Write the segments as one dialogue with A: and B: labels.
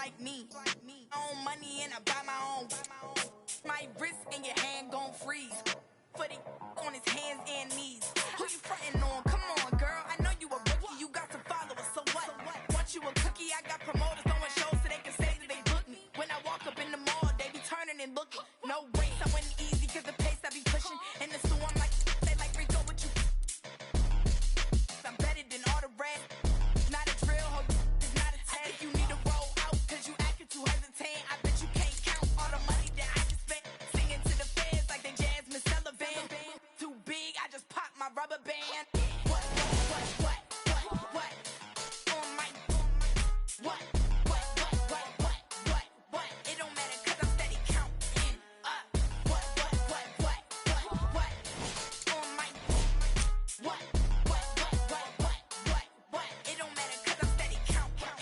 A: like me. Own money and I buy my own. My wrist and your hand gon' freeze. Put it on his hands and knees. Who you frontin' on? Come on, girl. I know you a rookie. You got some followers, so what? Want you a cookie? I got promoters throwing shows so they can say that they book me. When I walk up in the mall, they be turning and looking. No race, I went easy cause the pace I be pushing. In the store, I'm like, they like Rico with you. I'm better than all the rest. Not a drill, ho, it's not a test. You need to roll out cause you acting too hesitant. I bet you can't count all the money that I just spent. Singing to the fans like they Jasmine Sullivan. Too big, I just popped my rubber band. What? On my, what? It don't matter cause I'm steady counting up. What? On my, what? It don't matter cause I'm steady counting.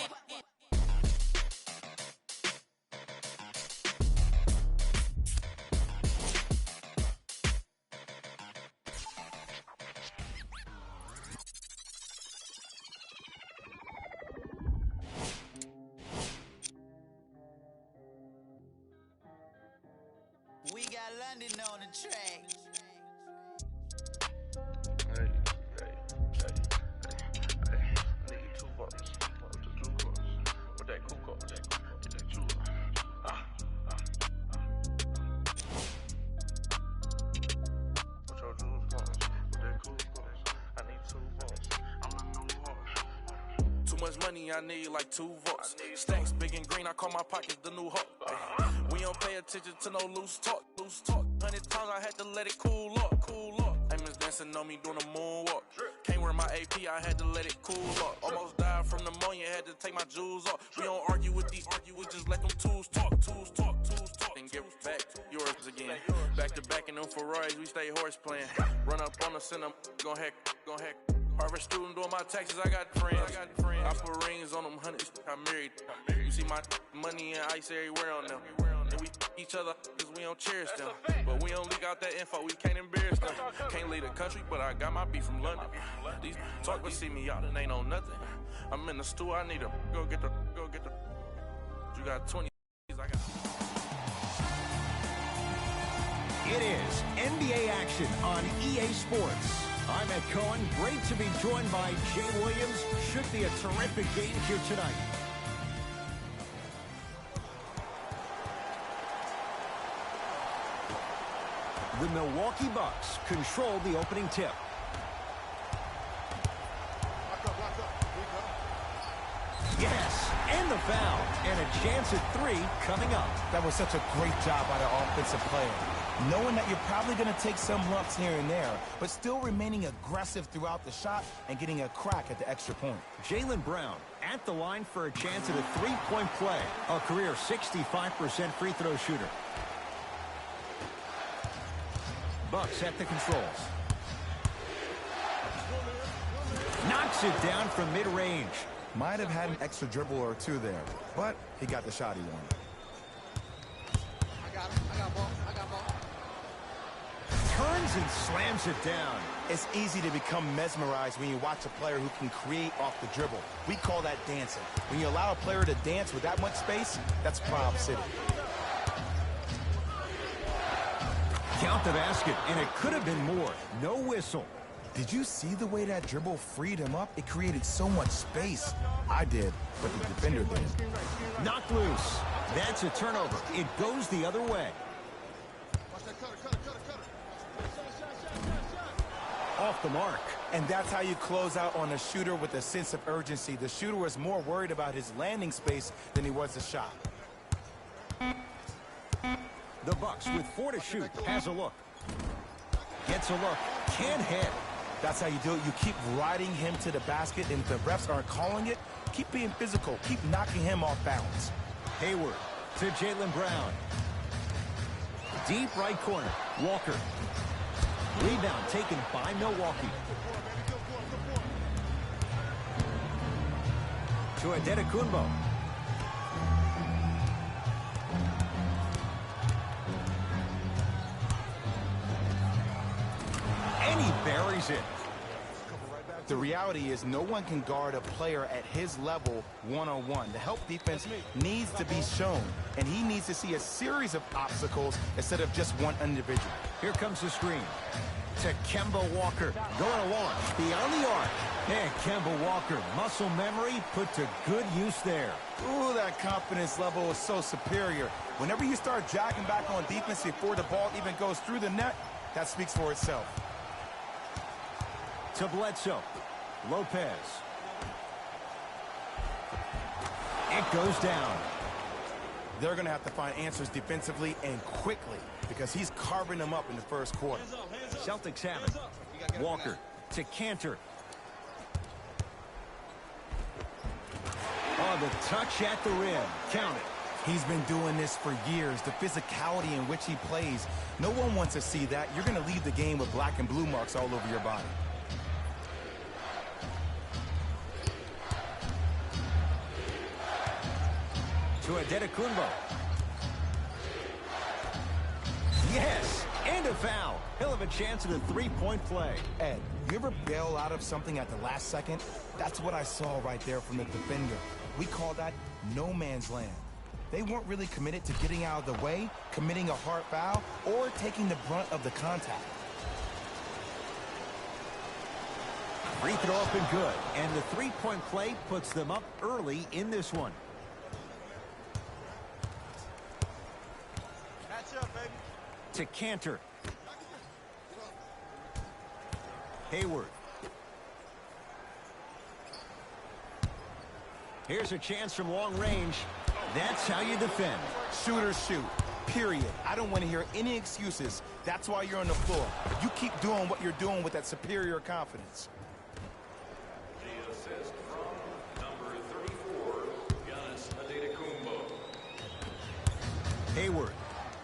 B: We got London on the track.
C: Hey, I need 2 bucks. What the 2 bucks? What that cool cup? What that 2 bucks? What your jewels bucks? What that cool bucks? I need 2 bucks. I'm in New York.
D: Too much money, I need like 2 votes. Stacks big and green, I call my pockets the new hook. We don't pay attention to no loose talk. 100 times I had to let it cool up. Amos dancing on me doing a moonwalk. Can't wear my AP, I had to let it cool up. Almost died from pneumonia, had to take my jewels off. We don't argue with these, we just let them tools talk. And give back yours again. Back to back in them Ferraris, we stay horse playing. Run up on us and I'm gon' heck. Harvard student doing my taxes, I got friends. I put rings on them hundreds, I married. You see my money and ice everywhere on them. And we each other cause we don't cherish them. But we don't leak out that info, we can't embarrass them. Can't leave the country, but I got my beef from London. These talk but see me out and ain't on nothing. I'm in the stew, I need to go get the. You got 20, I got.
E: It is NBA action on EA Sports. I'm Ed Cohen. Great to be joined by Jay Williams. Should be a terrific game here tonight. The Milwaukee Bucks control the opening tip. Yes, and the foul. And a chance at 3 coming up.
F: That was such a great job by the offensive player. Knowing that you're probably going to take some lumps here and there, but still remaining aggressive throughout the shot and getting a crack at the extra point.
E: Jaylen Brown at the line for a chance at a 3-point play. A career 65% free throw shooter. Bucks at the controls. Knocks it down from mid-range.
F: Might have had an extra dribble or 2 there, but he got the shot he wanted.
B: I got ball.
E: Turns and slams it down.
F: It's easy to become mesmerized when you watch a player who can create off the dribble. We call that dancing. When you allow a player to dance with that much space, that's Prob City.
E: Count the basket, and it could have been more. No whistle.
F: Did you see the way that dribble freed him up? It created so much space. I did, but the defender did.
E: Knocked loose. That's a turnover. It goes the other way. Off the mark.
F: And that's how you close out on a shooter with a sense of urgency. The shooter was more worried about his landing space than he was the shot.
E: The Bucks with 4 to shoot. Has a look. Gets a look. Can't hit.
F: That's how you do it. You keep riding him to the basket, and if the refs aren't calling it, keep being physical. Keep knocking him off balance.
E: Hayward to Jaylen Brown. Deep right corner. Walker. Rebound taken by Milwaukee. To Antetokounmpo. And he buries it.
F: The reality is no one can guard a player at his level one-on-one. The help defense needs to be shown, and he needs to see a series of obstacles instead of just one individual.
E: Here comes the screen. To Kemba Walker. Going to launch beyond the arc. And Kemba Walker, muscle memory put to good use there.
F: Ooh, that confidence level is so superior. Whenever you start jogging back on defense before the ball even goes through the net, that speaks for itself.
E: To Bledsoe. Lopez. It goes down.
F: They're going to have to find answers defensively and quickly because he's carving them up in the first quarter.
E: Celtics have it. Walker to Cantor. Oh, the touch at the rim. Count it.
F: He's been doing this for years. The physicality in which he plays. No one wants to see that. You're going to leave the game with black and blue marks all over your body.
E: To Adetokunbo. Yes, and a foul. He'll have a chance at a three-point play.
F: Ed, you ever bail out of something at the last second? That's what I saw right there from the defender. We call that no man's land. They weren't really committed to getting out of the way, committing a hard foul, or taking the brunt of the contact.
E: Free throw up and good. And the three-point play puts them up early in this one. To Cantor. Hayward. Here's a chance from long range. That's how you defend.
F: Shooters shoot, period. I don't want to hear any excuses. That's why you're on the floor. You keep doing what you're doing with that superior confidence.
G: The assist from number 34, Giannis Adetokunbo.
E: Hayward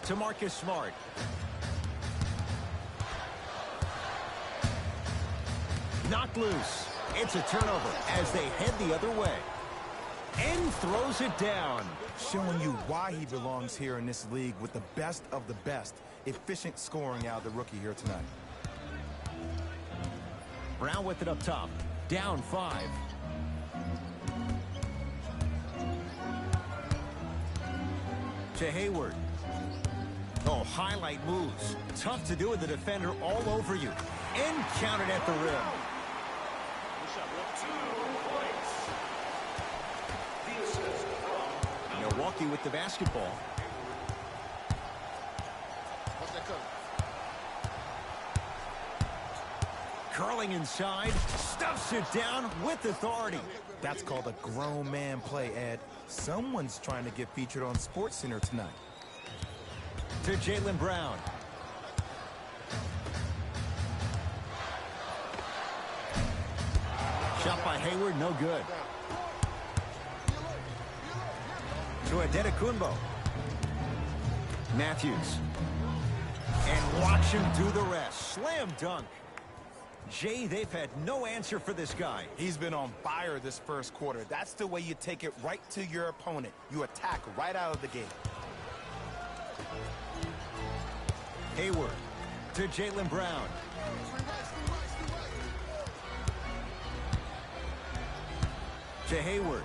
E: to Marcus Smart. Knocked loose. It's a turnover as they head the other way. And throws it down.
F: Showing you why he belongs here in this league with the best of the best. Efficient scoring out of the rookie here tonight.
E: Brown with it up top. Down 5. To Hayward. Oh, highlight moves. Tough to do with the defender all over you. And counted at the rim. Milwaukee with the basketball. Curling inside. Stuffs it down with authority.
F: That's called a grown man play, Ed. Someone's trying to get featured on SportsCenter tonight.
E: To Jaylen Brown. Shot by Hayward, no good. To Adetokunbo. Matthews. And watch him do the rest. Slam dunk. Jay, they've had no answer for this guy.
F: He's been on fire this first quarter. That's the way you take it right to your opponent. You attack right out of the gate.
E: Hayward to Jaylen Brown. To Hayward.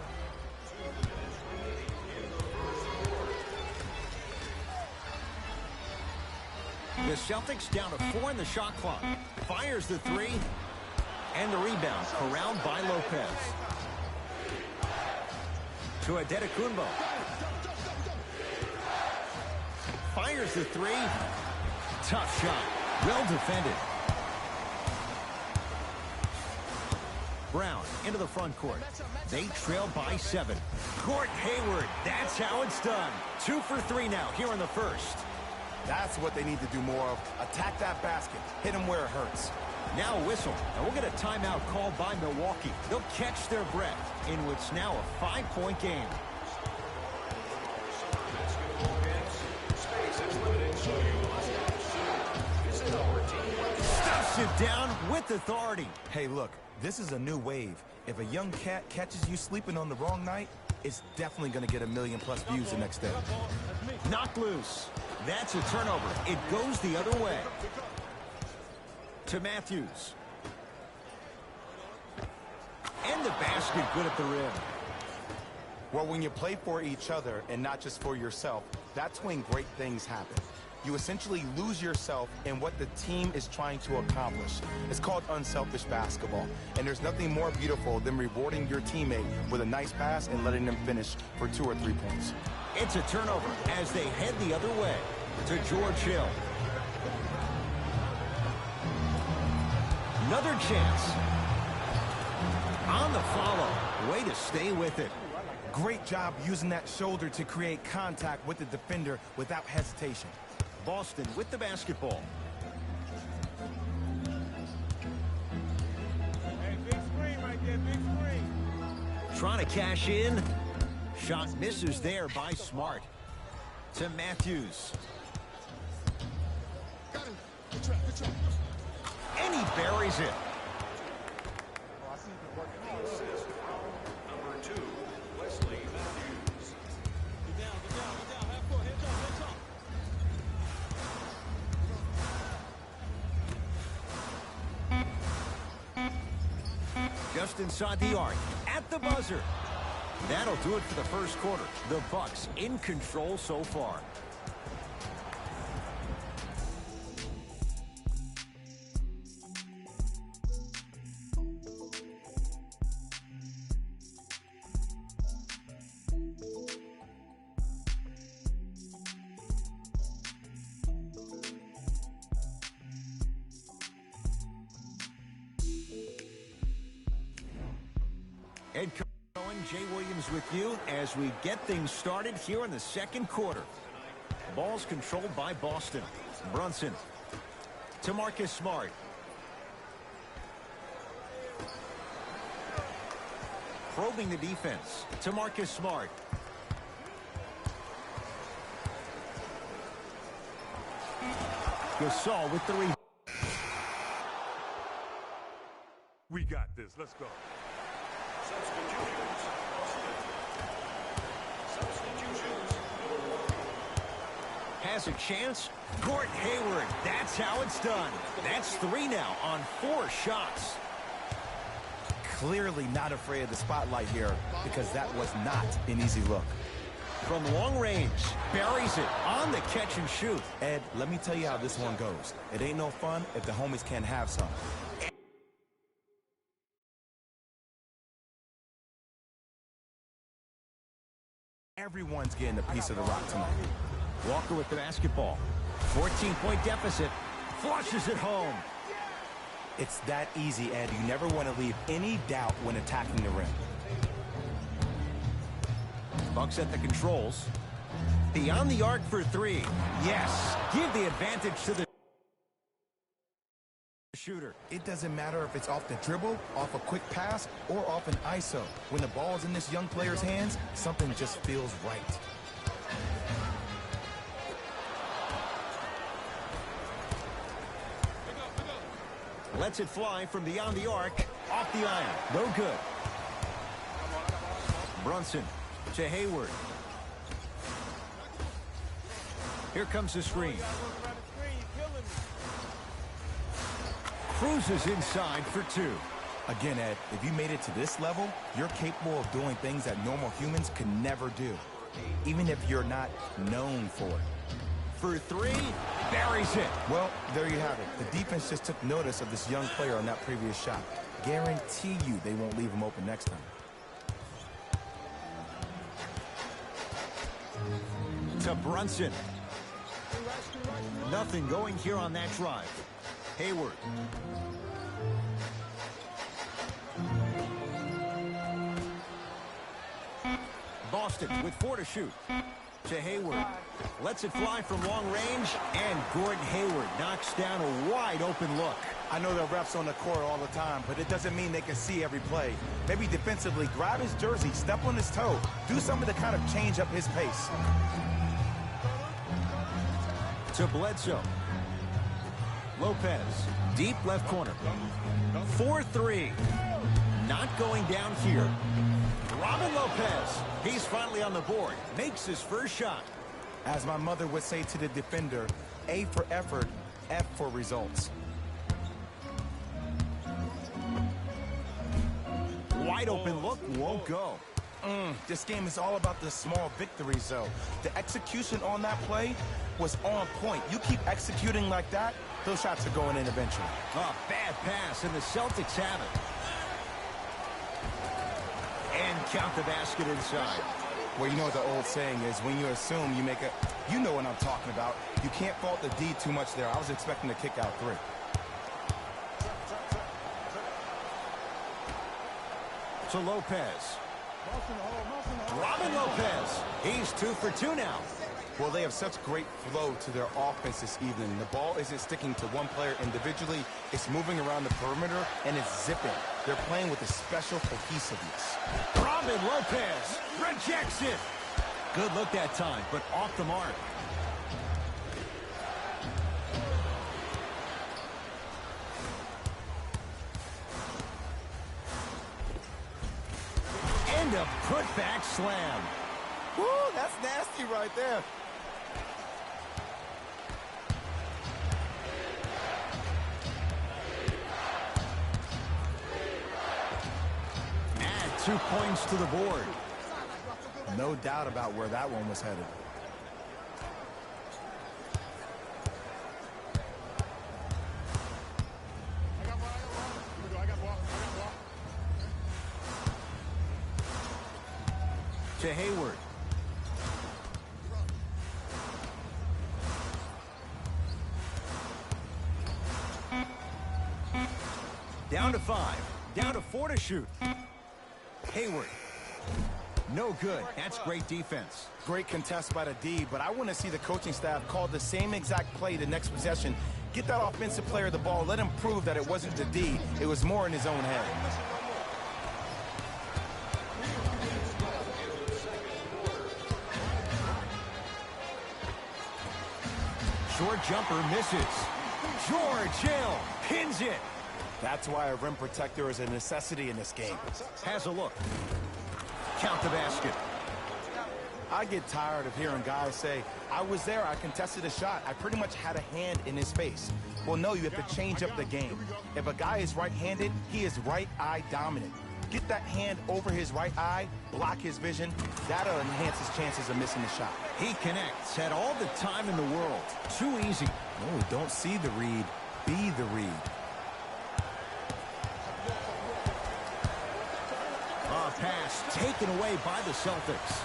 E: The Celtics down to 4 in the shot clock. Fires the 3. And the rebound corralled by Lopez. To Adetokunbo. Fires the 3. Tough shot. Well defended. Brown into the front court. They trail by 7. Gordon Hayward. That's how it's done. 2 for 3 now here in the first.
F: That's what they need to do more of. Attack that basket. Hit them where it hurts.
E: Now a whistle. And we'll get a timeout called by Milwaukee. They'll catch their breath in what's now a 5-point game. Stuffs it down with authority.
F: Hey, look, this is a new wave. If a young cat catches you sleeping on the wrong night, it's definitely going to get 1 million+ views the next day.
E: Knocked loose. That's a turnover. It goes the other way. To Matthews. And the basket good at the rim.
F: Well, when you play for each other and not just for yourself, that's when great things happen. You essentially lose yourself in what the team is trying to accomplish. It's called unselfish basketball. And there's nothing more beautiful than rewarding your teammate with a nice pass and letting them finish for 2 or 3 points.
E: It's a turnover as they head the other way to George Hill. Another chance. On the follow. Way to stay with it.
F: Great job using that shoulder to create contact with the defender without hesitation.
E: Boston with the basketball.
H: Hey, big screen right there, big screen.
E: Trying to cash in. Shot misses there by Smart. To Matthews. And he buries it.
G: Assist from number 2, Wesley Matthews.
H: Get down, half court, heads up.
E: Just inside the arc, at the buzzer. That'll do it for the first quarter. The Bucks in control so far. Ed Cohen, Jay Williams with you as we get things started here in the second quarter. Ball's controlled by Boston. Brunson to Marcus Smart. Probing the defense to Marcus Smart. Gasol with the rebound.
H: We got this. Let's go.
G: Substitutions.
E: Has a chance. Gordon Hayward. That's how it's done. That's 3 now on 4 shots.
F: Clearly not afraid of the spotlight here because that was not an easy look.
E: From long range, buries it on the catch and shoot.
F: Ed, let me tell you how this one goes. It ain't no fun if the homies can't have some. Everyone's getting a piece of the rock tonight.
E: Walker with the basketball. 14-point deficit. Flushes it home.
F: It's that easy, Ed. You never want to leave any doubt when attacking the rim.
E: Bucks at the controls. Beyond the arc for 3. Yes. Give the advantage to the shooter.
F: It doesn't matter if it's off the dribble, off a quick pass, or off an ISO. When the ball's in this young player's hands, something just feels right.
E: Lets it fly from beyond the arc. Off the iron. No good. Brunson to Hayward. Here comes the screen. Cruises inside for 2.
F: Again, Ed, if you made it to this level, you're capable of doing things that normal humans could never do, even if you're not known for it.
E: For 3, buries it.
F: Well, there you have it. The defense just took notice of this young player on that previous shot. Guarantee you they won't leave him open next time.
E: To Brunson. Nothing going here on that drive. Hayward. Boston with 4 to shoot. To Hayward. Lets it fly from long range, and Gordon Hayward knocks down a wide open look.
F: I know the refs on the court all the time, but it doesn't mean they can see every play. Maybe defensively, grab his jersey, step on his toe, do something to kind of change up his pace.
E: To Bledsoe. Lopez, deep left corner. 4-3. Not going down here. Robin Lopez, he's finally on the board. Makes his first shot.
F: As my mother would say to the defender, A for effort, F for results.
E: Wide wide open look won't go.
F: This game is all about the small victories, though. The execution on that play was on point. You keep executing like that, those shots are going in eventually.
E: Oh, bad pass, and the Celtics have it. And count the basket inside.
F: Well, you know what the old saying is, when you assume you make a... You know what I'm talking about. You can't fault the D too much there. I was expecting to kick out 3.
E: To Lopez. Robin Lopez. He's 2 for 2 now.
F: Well, they have such great flow to their offense this evening. The ball isn't sticking to one player individually. It's moving around the perimeter, and it's zipping. They're playing with a special cohesiveness.
E: Robin Lopez rejects it. Good look that time, but off the mark. And a putback slam.
F: Woo, that's nasty right there.
E: Add 2 points to the board.
F: No doubt about where that one was headed.
E: To Hayward. Down to 5. Down to 4 to shoot. Hayward. No good. That's great defense.
F: Great contest by the D, but I want to see the coaching staff call the same exact play the next possession. Get that offensive player the ball. Let him prove that it wasn't the D. It was more in his own head.
E: Short jumper misses. George Hill pins it.
F: That's why a rim protector is a necessity in this game.
E: Has a look. Count the basket.
F: I get tired of hearing guys say, I was there, I contested a shot, I pretty much had a hand in his face. Well, no, you have to change up the game. If a guy is right-handed, he is right eye dominant. Get that hand over his right eye, block his vision. That'll enhance his chances of missing the shot.
E: He connects, had all the time in the world. Too easy.
F: No, don't see the read, be the read.
E: Pass taken away by the Celtics.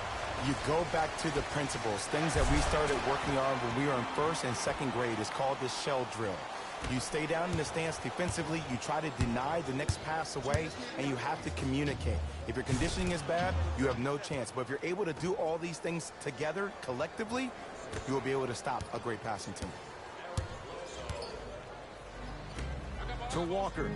F: You go back to the principles, things that we started working on when we were in 1st and 2nd grade. It's called the shell drill. You stay down in the stance defensively, you try to deny the next pass away, and you have to communicate. If your conditioning is bad, you have no chance. But if you're able to do all these things together, collectively, you will be able to stop a great passing team.
E: To Walker.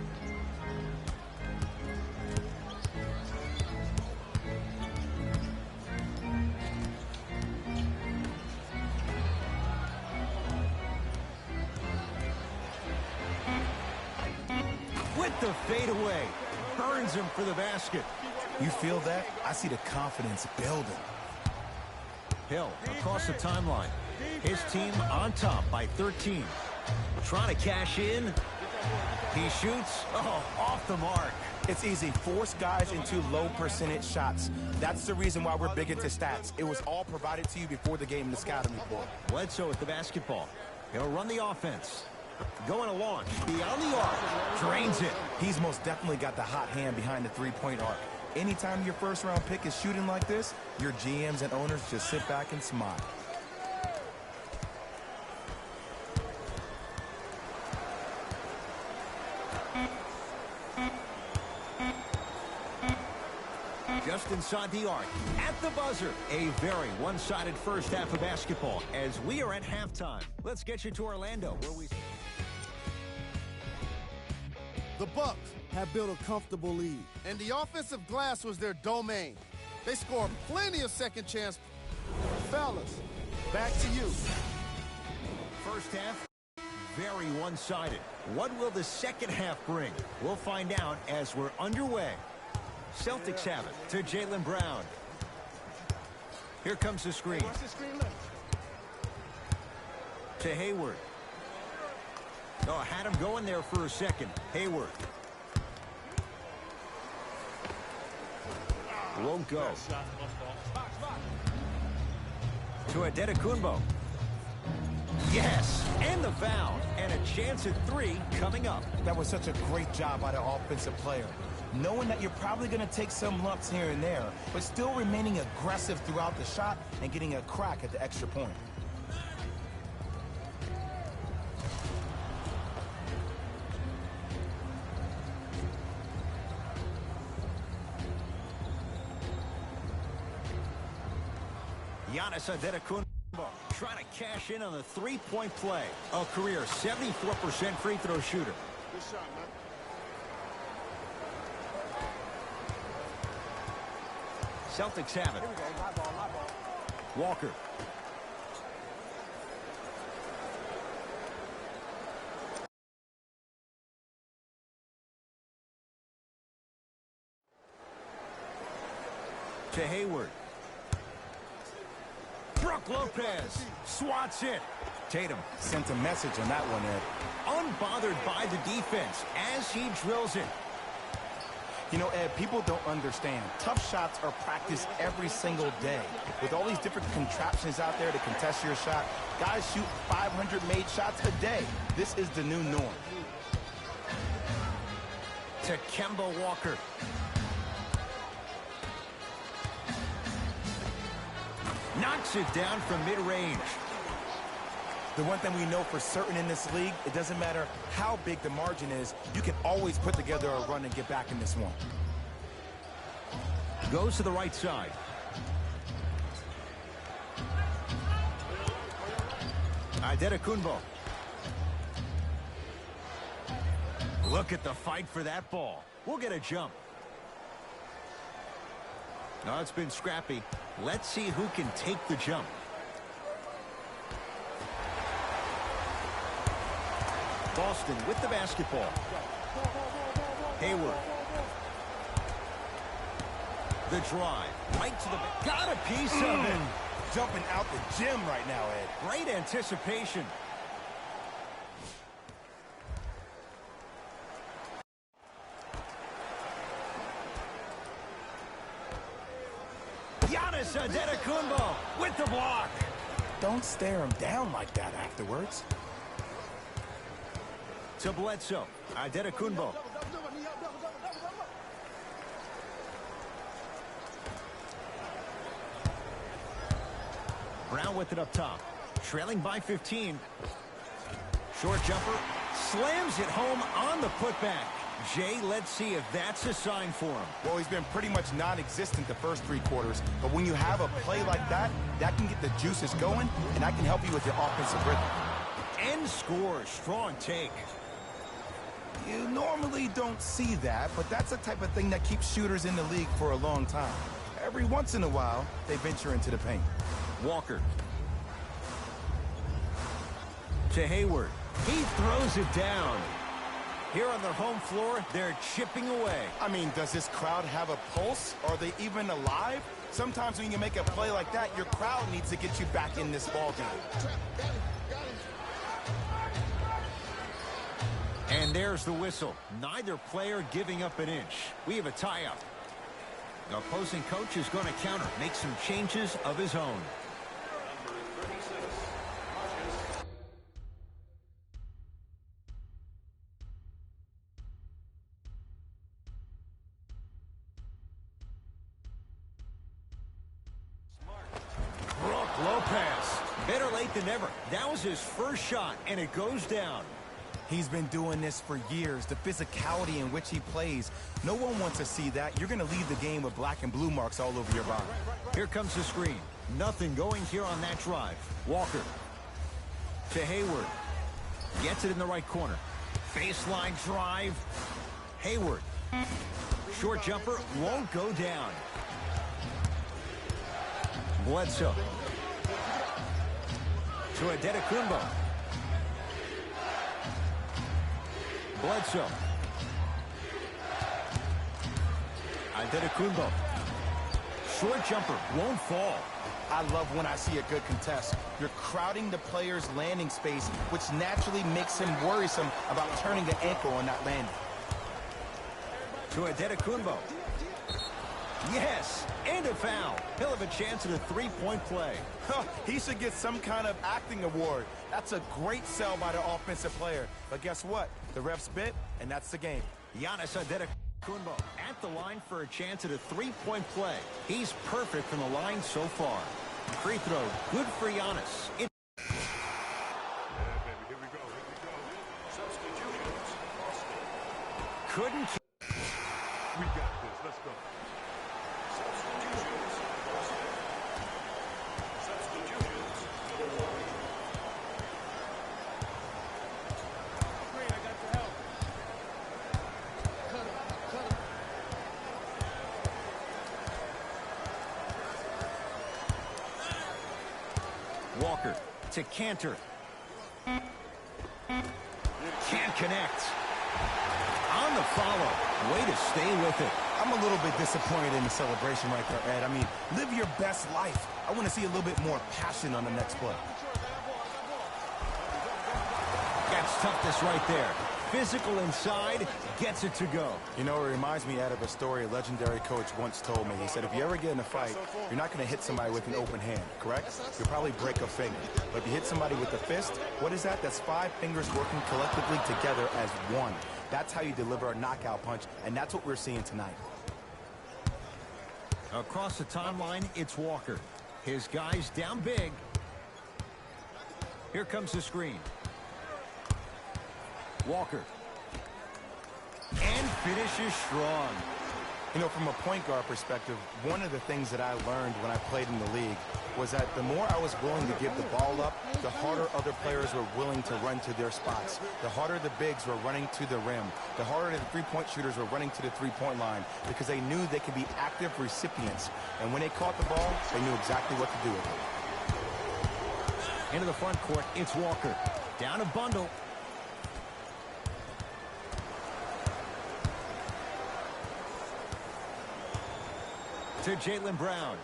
E: With the fadeaway, burns him for the basket.
F: You feel that? I see the confidence building.
E: Hill across the timeline. His team on top by 13. Trying to cash in. He shoots. Oh, off the mark.
F: It's easy. Force guys into low percentage shots. That's the reason why we're big into stats. It was all provided to you before the game in the scouting report.
E: Bledsoe with the basketball. He'll run the offense. Going to launch. Beyond the arc. Drains it.
F: He's most definitely got the hot hand behind the three-point arc. Anytime your first-round pick is shooting like this, your GMs and owners just sit back and smile.
E: Just inside the arc, at the buzzer. A very one-sided first half of basketball as we are at halftime. Let's get you to Orlando, where we...
I: The Bucks have built a comfortable lead, and the offensive glass was their domain. They scored plenty of second chance. Fellas, back to you.
E: First half, very one-sided. What will the second half bring? We'll find out as we're underway. Celtics have it to Jaylen Brown. Here comes the screen. To Hayward. Oh, had him going there for a second. Hayward. won't go. To Adetokunbo. Yes, and the foul. And a chance at 3 coming up.
F: That was such a great job by the offensive player. Knowing that you're probably going to take some lumps here and there, but still remaining aggressive throughout the shot and getting a crack at the extra point.
E: Giannis Adetokunbo trying to cash in on the three-point play. A career 74% free throw shooter.
I: Good shot, man.
E: Celtics have it.
H: Here we go. My ball, my ball.
E: Walker. To Hayward. Brook Lopez swats it. Tatum
F: Sent a message on that one, Ed.
E: unbothered by the defense as he drills it.
F: You know, Ed, people don't understand. Tough shots are practiced every single day. With all these different contraptions out there to contest your shot, guys shoot 500 made shots a day. This is the new norm.
E: To Kemba Walker. Knocks it down from mid-range.
F: The one thing we know for certain in this league, it doesn't matter how big the margin is, you can always put together a run and get back in this one.
E: Goes to the right side. Adetokunbo. Look at the fight for that ball. We'll get a jump. No, it's been scrappy. Let's see who can take the jump. Boston with the basketball. Hayward. The drive. Right to the... Got a piece of it.
F: Jumping out the gym right now, Ed.
E: Great anticipation. Giannis Adetokunbo with the block.
F: Don't stare him down like that afterwards.
E: To Bledsoe. Adetokunbo. Brown with it up top. Trailing by 15. Short jumper. Slams it home on the putback. Jay, let's see if that's a sign for him.
F: Well, he's been pretty much non-existent the first 3 quarters, but when you have a play like that, that can get the juices going, and that can help you with your offensive rhythm.
E: End score. Strong take.
F: You normally don't see that, but that's the type of thing that keeps shooters in the league for a long time. Every once in a while, they venture into the paint.
E: Walker. To Hayward. He throws it down. Here on their home floor, they're chipping away.
F: I mean, does this crowd have a pulse? Are they even alive? Sometimes when you make a play like that, your crowd needs to get you back in this ball game.
E: And there's the whistle. Neither player giving up an inch. We have a tie-up. The opposing coach is going to counter, make some changes of his own. Brook Lopez. Better late than never. That was his first shot, and it goes down.
F: He's been doing this for years. The physicality in which he plays, no one wants to see that. You're going to leave the game with black and blue marks all over your body.
E: Here comes the screen. Nothing going here on that drive. Walker. To Hayward. Gets it in the right corner. Baseline drive. Hayward. Short jumper won't go down. Bledsoe. To Adetokunbo. Bledsoe. Adetokunbo. Short jumper won't fall.
F: I love when I see a good contest. You're crowding the player's landing space, which naturally makes him worrisome about turning the ankle on that landing.
E: To Adetokunbo. Yes, and a foul. He'll have a chance at a three-point play.
F: He should get some kind of acting award. That's a great sell by the offensive player. But guess what? The refs bit, and that's the game.
E: Giannis Antetokounmpo at the line for a chance at a three-point play. He's perfect from the line so far. Free throw, good for Giannis.
G: Yeah, baby, here we go. Substitutions, Boston.
E: Couldn't.
G: We got this. Let's go. Substitutions, Boston. Substitutions, Milwaukee.
H: Green, I got your help. Cut him.
E: Walker to Cantor. Can't connect. On the follow. Way to stay with it.
F: I'm a little bit disappointed in the celebration right there, Ed. I mean, live your best life. I want to see a little bit more passion on the next play.
E: That's toughness right there. Physical inside, gets it to go.
F: You know, it reminds me, Ed, of a story a legendary coach once told me. He said, if you ever get in a fight, you're not going to hit somebody with an open hand, correct? You'll probably break a finger. But if you hit somebody with a fist, what is that? That's 5 fingers working collectively together as one. That's how you deliver a knockout punch, and that's what we're seeing tonight.
E: Across the timeline, it's Walker. His guy's down big. Here comes the screen. Walker. And finishes strong.
F: You know, from a point guard perspective, one of the things that I learned when I played in the league was that the more I was willing to give the ball up, the harder other players were willing to run to their spots. The harder the bigs were running to the rim. The harder the three-point shooters were running to the three-point line because they knew they could be active recipients. And when they caught the ball, they knew exactly what to do with it.
E: Into the front court, it's Walker. Down a bundle. To Jaylen Brown.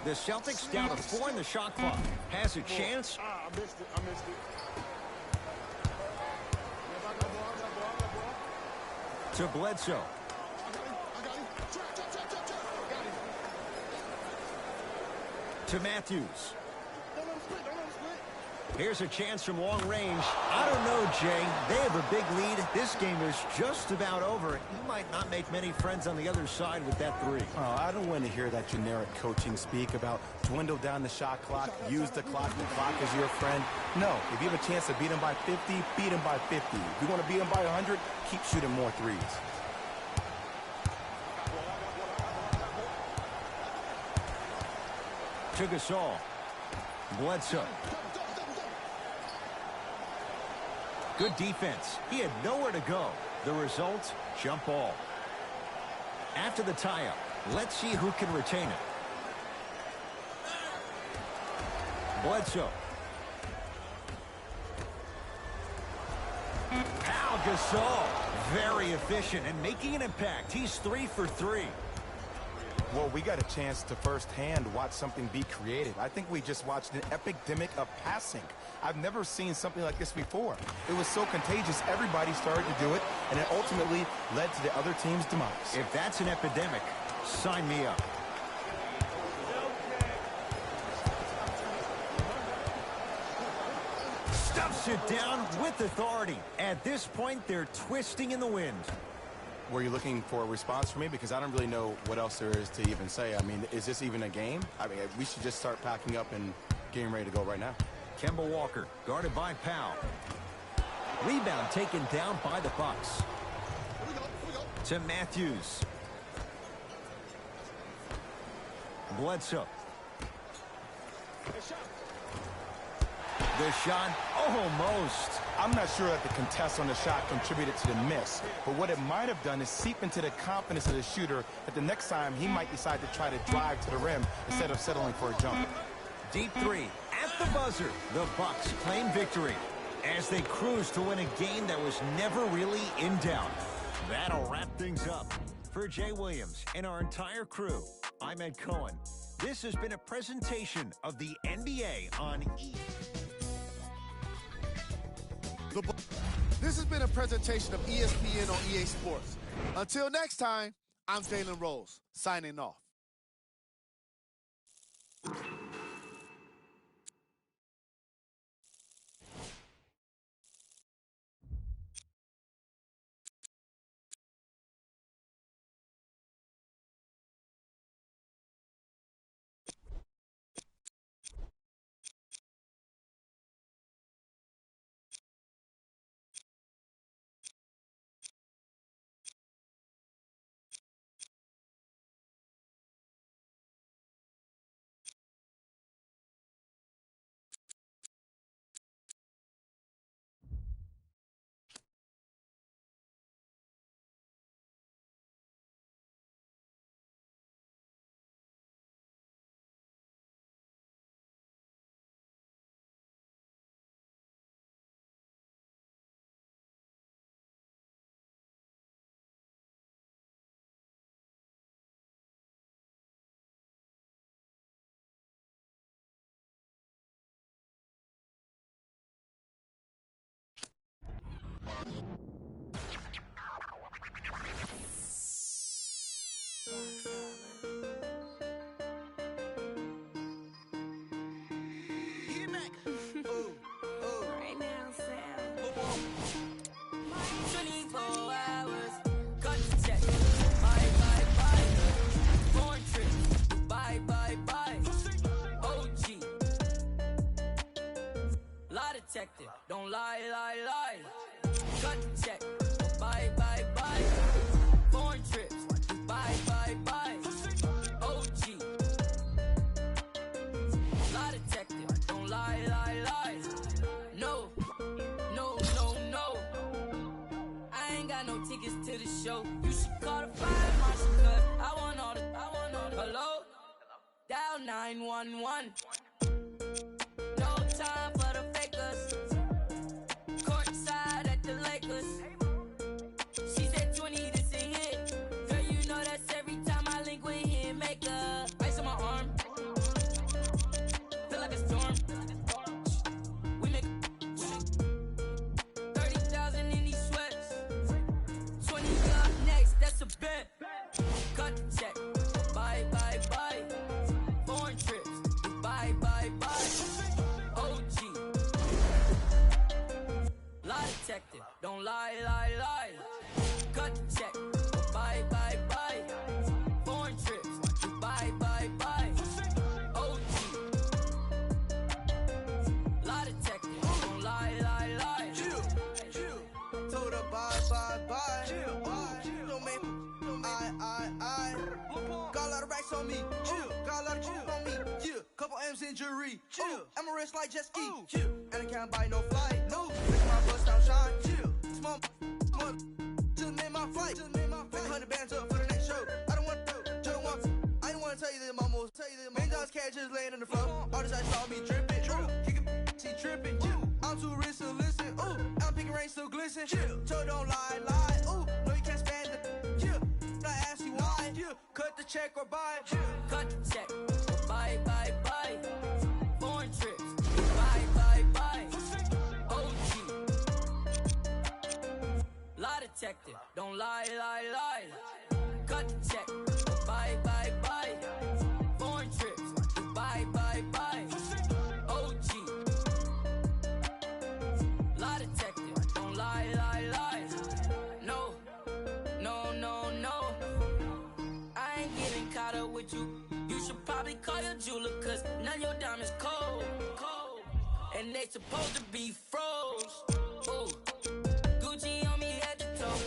E: The Celtics down to 4 in the shot clock. Has a chance.
H: I missed it.
E: To Bledsoe. To Matthews. Here's a chance from long range. I don't know, Jay. They have a big lead. This game is just about over. You might not make many friends on the other side with that three.
F: Oh, I don't want to hear that generic coaching speak about dwindle down the shot clock, use the clock is your friend. No, if you have a chance to beat them by 50, beat them by 50. If you want to beat them by 100, keep shooting more threes.
E: To Gasol. Bledsoe. Good defense. He had nowhere to go. The result, jump ball. After the tie-up, let's see who can retain it. Bledsoe. Pau Gasol. Very efficient and making an impact. He's 3 for 3.
F: Well, we got a chance to firsthand watch something be created. I think we just watched an epidemic of passing. I've never seen something like this before. It was so contagious, everybody started to do it, and it ultimately led to the other team's demise.
E: If that's an epidemic, sign me up. Stuffs it down with authority. At this point, they're twisting in the wind.
F: Were you looking for a response from me? Because I don't really know what else there is to even say. I mean, is this even a game? I mean, we should just start packing up and getting ready to go right now.
E: Kemba Walker, guarded by Powell. Rebound taken down by the Bucks. To Matthews. Bledsoe. The shot, almost.
F: I'm not sure that the contest on the shot contributed to the miss, but what it might have done is seep into the confidence of the shooter that the next time he might decide to try to drive to the rim instead of settling for a jump.
E: Deep three at the buzzer. The Bucks claim victory as they cruise to win a game that was never really in doubt. That'll wrap things up. For Jay Williams and our entire crew, I'm Ed Cohen. This has been a presentation of the NBA on E!
I: This has been a presentation of ESPN on EA Sports. Until next time, I'm Dalen Rose, signing off.
A: Right now, Sam. 24 hours, cut the check. Bye, bye, bye. Foreign trip. Bye, bye, bye. OG. Lie detector. Don't lie, lie, lie. Cut the check. Bye, bye, bye. Foreign trips. Bye, bye, bye. OG. Lie detector. Don't lie, lie, lie. No, no, no, no. I ain't got no tickets to the show. You should call the fire marshal, cause I want all the. Hello? Dial 911. No time for the fakers. Courtside at the Lakers. She said 20, this a hit. Girl, you know that's every time I link with him. Make a ice on my arm. Feel like a storm. We make 30,000 in these sweats. 20 up next, that's a bet. Cut the check. Bye, bye, bye. Foreign trips. Bye, bye, bye. OG. Lie detector. Don't lie, lie, lie. Cut the check. Bye, bye, bye. Foreign trips. Bye, bye, bye. OG. Lie detector. Don't lie, lie, lie.
B: Told her bye, bye, bye. Don't make I. Got a lot of racks on me. Got a lot of chill on me. Couple M's in jewelry. I'm a rich like jet ski. And I can't buy no flight. No. Make my bust down shine. Small. Just made my flight. Make 100 bands up for the next show. I don't want to. I don't want to tell you that mama. $1 million cash just laying on the floor. All this I saw me dripping. Kicking, she tripping. I'm too rich to listen. I'm picking rain still glisten. So don't lie. No, you can't stand it. I ask you why. Cut the check or buy.
A: Cut the check. Bye, bye, bye. Foreign trips. Bye, bye, bye. OG. Lie detector. Don't lie, lie, lie. Cut the check. Bye, bye, bye. Foreign trips. Bye, bye, bye. OG. Lie detector. Don't lie, lie, lie. No, no, no, no. I ain't getting caught up with you. You should probably call your jeweler, cause none of your diamonds cold. And they supposed to be froze. Ooh. Gucci on me head to toe.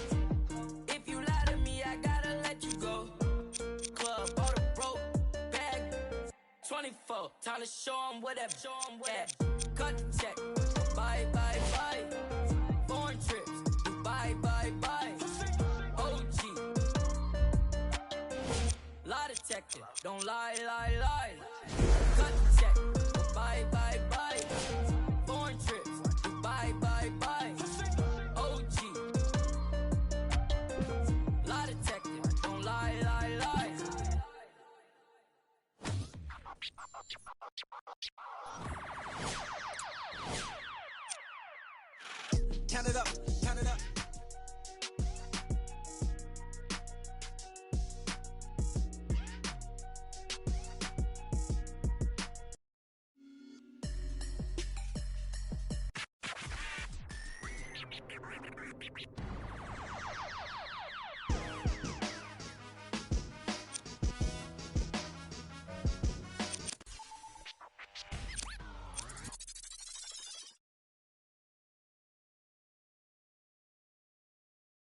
A: If you lie to me, I gotta let you go. Club, all the broke bag. 24, time to show 'em whatever. Cut the check. Bye, bye, bye. Foreign trips. Bye, bye, bye. OG. Lie detector. Don't lie, lie, lie. Cut the check. Bye, bye, bye. Foreign trips. Bye, bye, bye. OG. Lie detector. Don't lie, lie, lie.
B: Count it up.